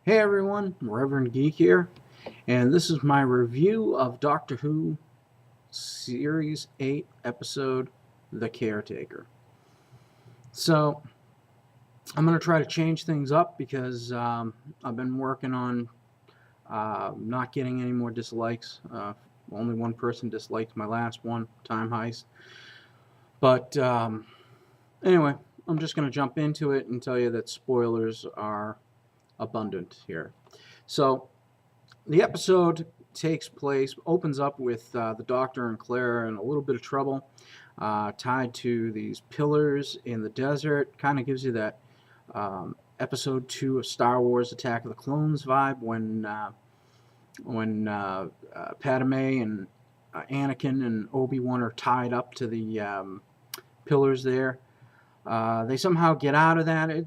Hey everyone, Reverend Geek here, and this is my review of Doctor Who Series 8 episode The Caretaker. So, I'm going to try to change things up because I've been working on not getting any more dislikes. Only one person disliked my last one, Time Heist. But anyway, I'm just going to jump into it and tell you that spoilers are abundant here. So, the episode opens up with the Doctor and Clara in a little bit of trouble, tied to these pillars in the desert. Kind of gives you that episode 2 of Star Wars Attack of the Clones vibe when Padme and Anakin and Obi-Wan are tied up to the pillars there. They somehow get out of that,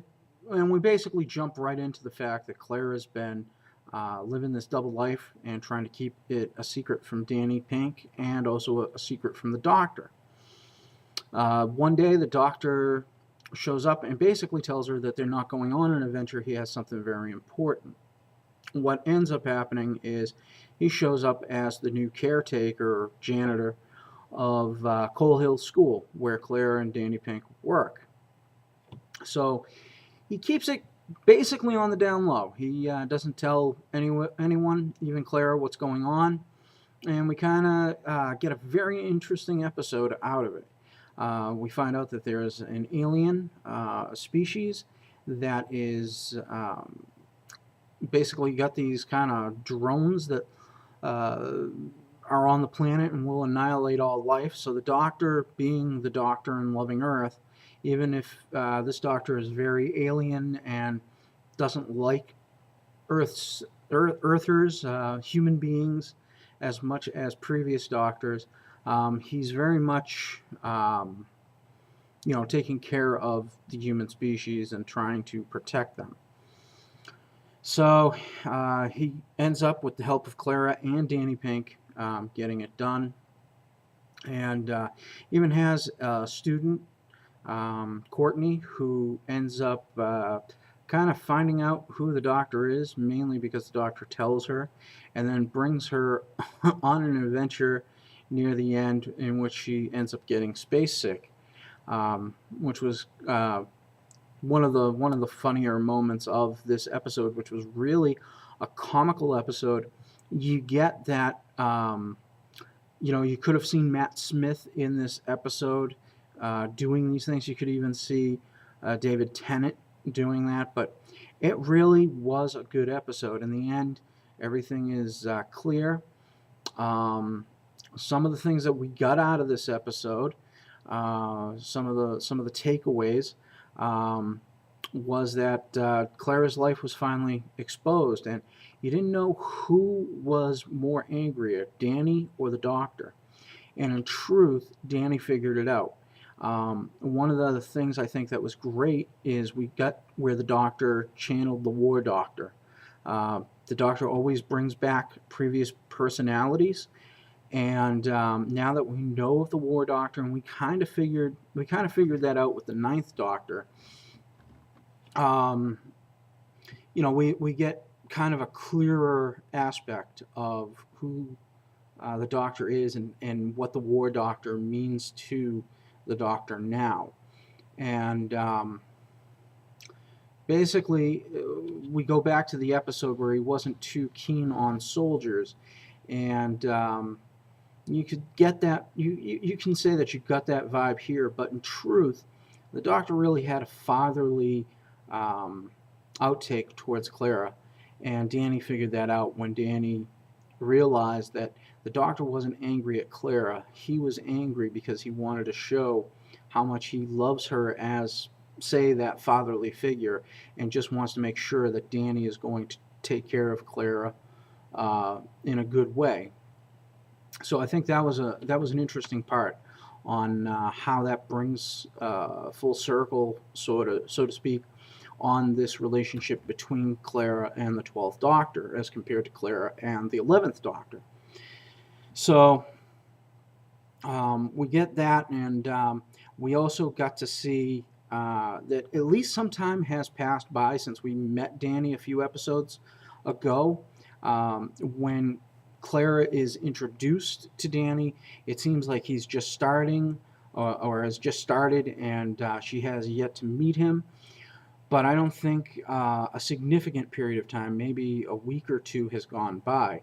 and we basically jump right into the fact that Clara's been living this double life and trying to keep it a secret from Danny Pink and also a secret from the Doctor. One day, the Doctor shows up and basically tells her that they're not going on an adventure. He has something very important. What ends up happening is he shows up as the new caretaker or janitor of Coal Hill School, where Clara and Danny Pink work. So he keeps it basically on the down low. He doesn't tell anyone, even Clara, what's going on, and we kind of get a very interesting episode out of it. We find out that there's an alien species that is basically got these kind of drones that are on the planet and will annihilate all life. So the Doctor, being the Doctor and loving Earth, even if this Doctor is very alien and doesn't like Earthers, human beings, as much as previous Doctors, he's very much, taking care of the human species and trying to protect them. So he ends up, with the help of Clara and Danny Pink, getting it done, and even has a student, Courtney, who ends up kind of finding out who the Doctor is, mainly because the Doctor tells her, and then brings her on an adventure near the end in which she ends up getting space sick, which was one of the funnier moments of this episode, which was really a comical episode. You get that, you could have seen Matt Smith in this episode doing these things. You could even see David Tennant doing that, but it really was a good episode. In the end, everything is clear. Some of the things that we got out of this episode, some of the takeaways, was that Clara's life was finally exposed, and you didn't know who was more angrier, Danny or the Doctor. And in truth, Danny figured it out. One of the other things I think that was great is we got where the Doctor channeled the War Doctor. The Doctor always brings back previous personalities, and now that we know of the War Doctor, and we kind of figured that out with the Ninth Doctor, we get kind of a clearer aspect of who the Doctor is and what the War Doctor means to the Doctor now. And basically, we go back to the episode where he wasn't too keen on soldiers, and you could get that, you can say that you got that vibe here, but in truth, the Doctor really had a fatherly outtake towards Clara, and Danny figured that out when Danny realized that the Doctor wasn't angry at Clara. He was angry because he wanted to show how much he loves her as, say, that fatherly figure, and just wants to make sure that Danny is going to take care of Clara in a good way. So I think that was an interesting part on how that brings full circle, so to speak, on this relationship between Clara and the 12th Doctor as compared to Clara and the 11th Doctor. So we get that, and we also got to see that at least some time has passed by since we met Danny a few episodes ago. When Clara is introduced to Danny, it seems like he's just starting or has just started, and she has yet to meet him. But I don't think a significant period of time, maybe a week or two, has gone by.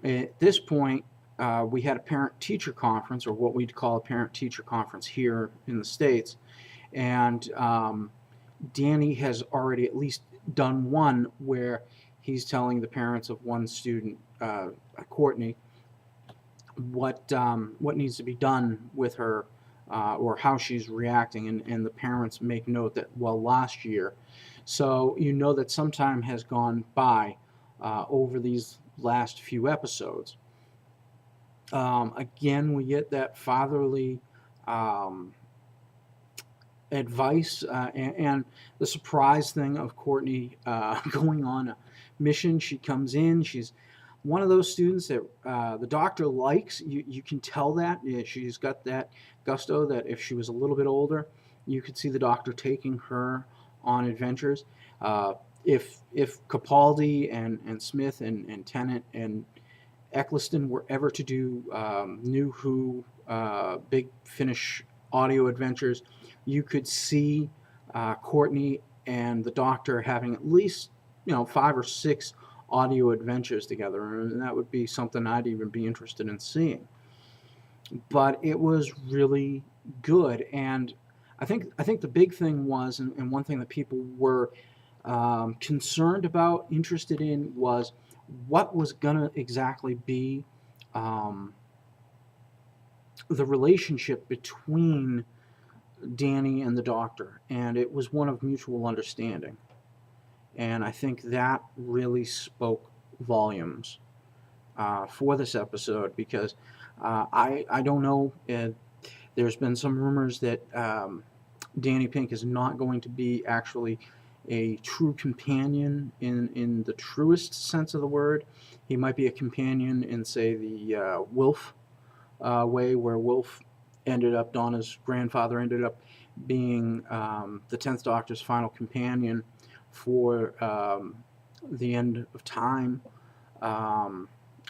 At this point, we had a parent-teacher conference, or what we'd call a parent-teacher conference here in the States, and Danny has already at least done one where he's telling the parents of one student, Courtney, what needs to be done with her, or how she's reacting, and the parents make note that, well, last year. So you know that some time has gone by over these last few episodes. Again, we get that fatherly advice, and the surprise thing of Courtney going on a mission. She comes in, she's one of those students that the doctor likes. You can tell that. Yeah, she's got that gusto that if she was a little bit older, you could see the doctor taking her on adventures. If Capaldi and Smith and Tennant and Eccleston were ever to do New Who Big Finish audio adventures, you could see Courtney and the Doctor having at least 5 or 6 audio adventures together, and that would be something I'd even be interested in seeing. But it was really good, and I think the big thing was, and one thing that people were concerned about, interested in, was what was gonna exactly be the relationship between Danny and the Doctor, and it was one of mutual understanding. And I think that really spoke volumes for this episode, because I don't know. There's been some rumors that Danny Pink is not going to be actually a true companion in the truest sense of the word. He might be a companion in, say, the Wilf way, where Wilf ended up, Donna's grandfather ended up being the 10th Doctor's final companion for the end of time.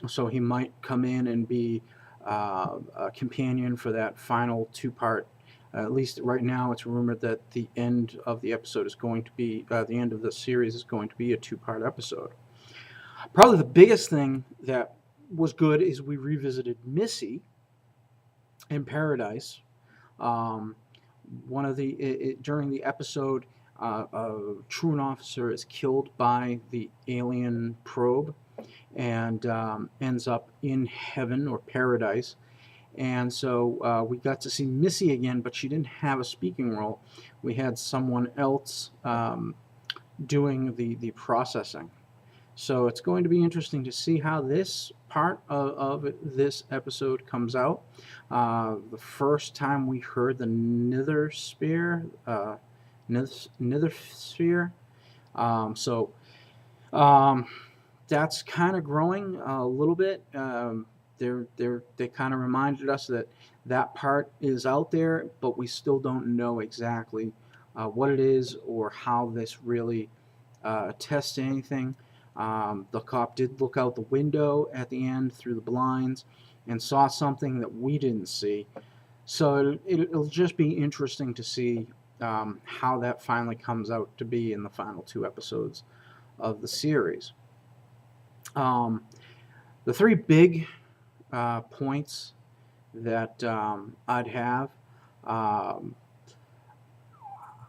So he might come in and be a companion for that final 2-part. At least right now, it's rumored that the end of the episode is going to be, the end of the series is going to be a 2-part episode. Probably the biggest thing that was good is we revisited Missy in Paradise. During the episode, a truant officer is killed by the alien probe and ends up in heaven or paradise. And so we got to see Missy again, but she didn't have a speaking role. We had someone else doing the processing. So it's going to be interesting to see how this part of this episode comes out. The first time we heard the Nither Sphere, that's kind of growing a little bit. They kind of reminded us that part is out there, but we still don't know exactly what it is or how this really tests anything. The cop did look out the window at the end through the blinds and saw something that we didn't see. So it'll just be interesting to see how that finally comes out to be in the final 2 episodes of the series. The 3 big points that I'd have,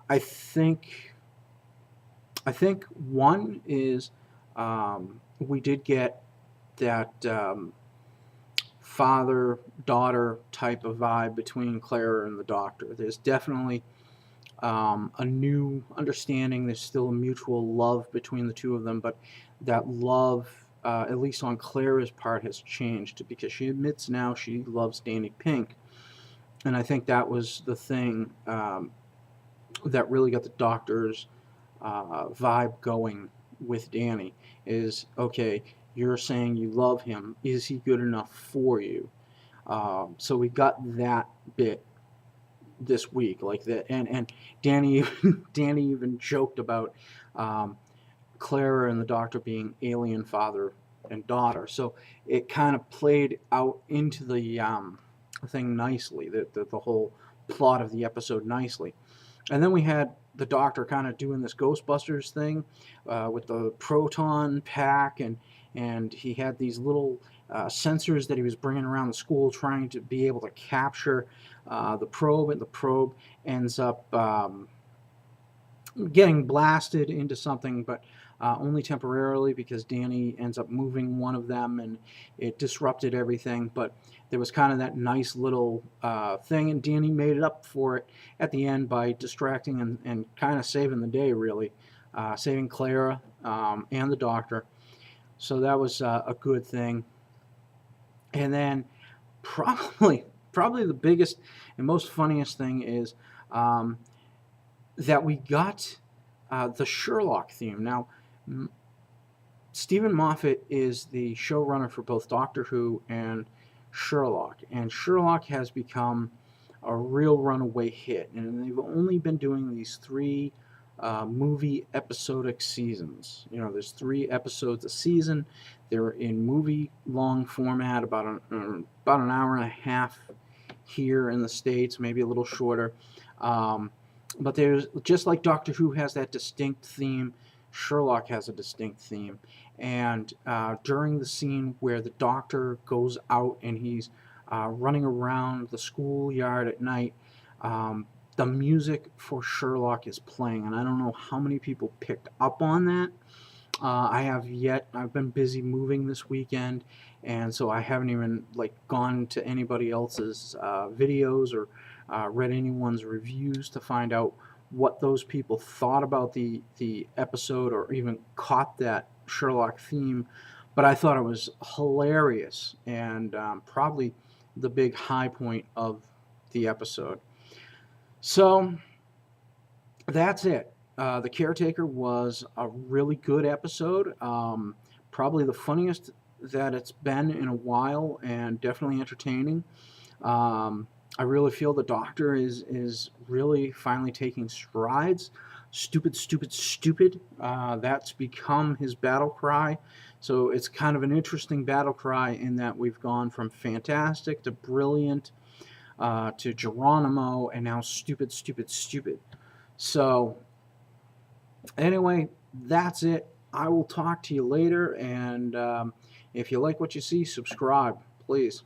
I think one is we did get that father-daughter type of vibe between Clara and the Doctor. There's definitely a new understanding. There's still a mutual love between the two of them, but that love, at least on Clara's part, has changed, because she admits now she loves Danny Pink. And I think that was the thing that really got the Doctor's vibe going with Danny, is, okay, you're saying you love him. Is he good enough for you? So we got that bit this week, like that. And Danny Danny even joked about um, Clara and the Doctor being alien father and daughter. So it kind of played out into the thing nicely, the whole plot of the episode nicely. And then we had the Doctor kind of doing this Ghostbusters thing with the proton pack, and he had these little sensors that he was bringing around the school, trying to be able to capture the probe, and the probe ends up getting blasted into something, but only temporarily, because Danny ends up moving one of them and it disrupted everything. But there was kind of that nice little thing, and Danny made it up for it at the end by distracting and kind of saving the day, really, saving Clara and the Doctor. So that was a good thing. And then probably the biggest and most funniest thing is um, that we got the Sherlock theme. Now, Stephen Moffat is the showrunner for both Doctor Who and Sherlock has become a real runaway hit. And they've only been doing these three movie episodic seasons. You know, there's 3 episodes a season. They're in movie long format, about an hour and a half here in the States, maybe a little shorter. But there's, just like Doctor Who has that distinct theme, Sherlock has a distinct theme. And during the scene where the Doctor goes out and he's running around the schoolyard at night, the music for Sherlock is playing. And I don't know how many people picked up on that. I've been busy moving this weekend, and so I haven't even gone to anybody else's videos or read anyone's reviews to find out what those people thought about the episode, or even caught that Sherlock theme. But I thought it was hilarious, and probably the big high point of the episode. So that's it. The Caretaker was a really good episode. Probably the funniest that it's been in a while, and definitely entertaining. I really feel the Doctor is really finally taking strides. Stupid, stupid, stupid. That's become his battle cry. So it's kind of an interesting battle cry in that we've gone from fantastic to brilliant to Geronimo, and now stupid, stupid, stupid. So anyway, that's it. I will talk to you later, and if you like what you see, subscribe, please.